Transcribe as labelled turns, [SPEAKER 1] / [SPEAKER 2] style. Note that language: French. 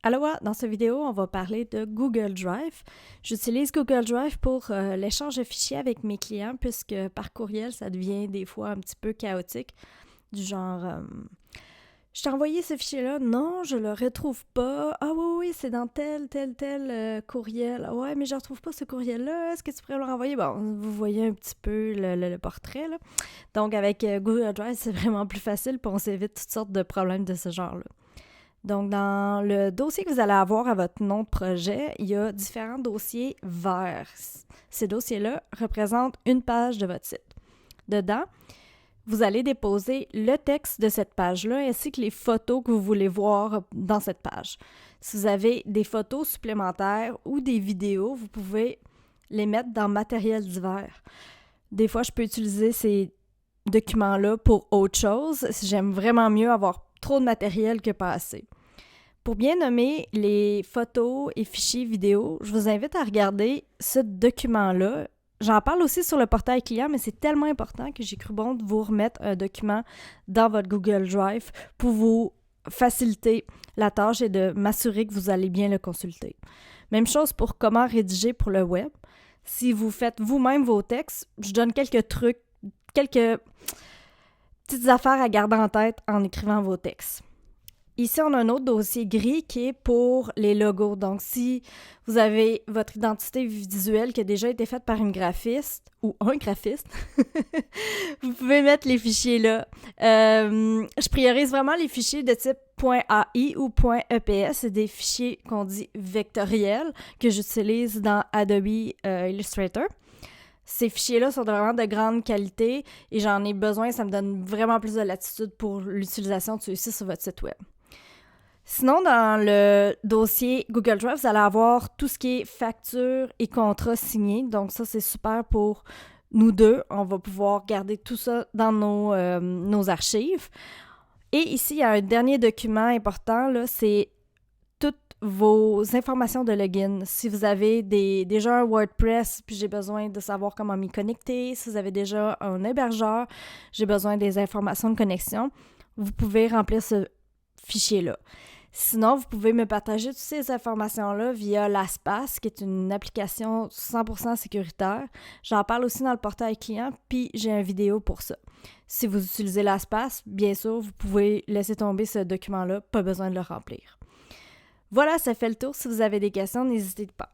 [SPEAKER 1] Aloha, dans cette vidéo, on va parler de Google Drive. J'utilise Google Drive pour l'échange de fichiers avec mes clients puisque par courriel, ça devient des fois un petit peu chaotique. Du genre, je t'ai envoyé ce fichier-là, non, je le retrouve pas. Ah oui, c'est dans tel courriel. Ah ouais, mais je retrouve pas ce courriel-là. Est-ce que tu pourrais me le renvoyer? Bon, vous voyez un petit peu le portrait, là. Donc, avec Google Drive, c'est vraiment plus facile, puis on s'évite toutes sortes de problèmes de ce genre-là. Donc, dans le dossier que vous allez avoir à votre nom de projet, il y a différents dossiers verts. Ces dossiers-là représentent une page de votre site. Dedans, vous allez déposer le texte de cette page-là ainsi que les photos que vous voulez voir dans cette page. Si vous avez des photos supplémentaires ou des vidéos, vous pouvez les mettre dans matériel divers. Des fois, je peux utiliser ces documents-là pour autre chose. J'aime vraiment mieux avoir trop de matériel que pas assez. Pour bien nommer les photos et fichiers vidéo, je vous invite à regarder ce document-là. J'en parle aussi sur le portail client, mais c'est tellement important que j'ai cru bon de vous remettre un document dans votre Google Drive pour vous faciliter la tâche et de m'assurer que vous allez bien le consulter. Même chose pour comment rédiger pour le web. Si vous faites vous-même vos textes, je donne quelques trucs, quelques petites affaires à garder en tête en écrivant vos textes. Ici, on a un autre dossier gris qui est pour les logos. Donc, si vous avez votre identité visuelle qui a déjà été faite par une graphiste ou un graphiste, vous pouvez mettre les fichiers là. Je priorise vraiment les fichiers de type .ai ou .eps. C'est des fichiers qu'on dit vectoriels que j'utilise dans Adobe Illustrator. Ces fichiers-là sont vraiment de grande qualité et j'en ai besoin. Ça me donne vraiment plus de latitude pour l'utilisation de ceux-ci sur votre site web. Sinon, dans le dossier Google Drive, vous allez avoir tout ce qui est factures et contrats signés. Donc ça, c'est super pour nous deux. On va pouvoir garder tout ça dans nos archives. Et ici, il y a un dernier document important, là, c'est toutes vos informations de login. Si vous avez déjà un WordPress, puis j'ai besoin de savoir comment m'y connecter, si vous avez déjà un hébergeur, j'ai besoin des informations de connexion, vous pouvez remplir ce fichier-là. Sinon, vous pouvez me partager toutes ces informations-là via LastPass, qui est une application 100% sécuritaire. J'en parle aussi dans le portail client, puis j'ai une vidéo pour ça. Si vous utilisez LastPass, bien sûr, vous pouvez laisser tomber ce document-là, pas besoin de le remplir. Voilà, ça fait le tour. Si vous avez des questions, n'hésitez pas.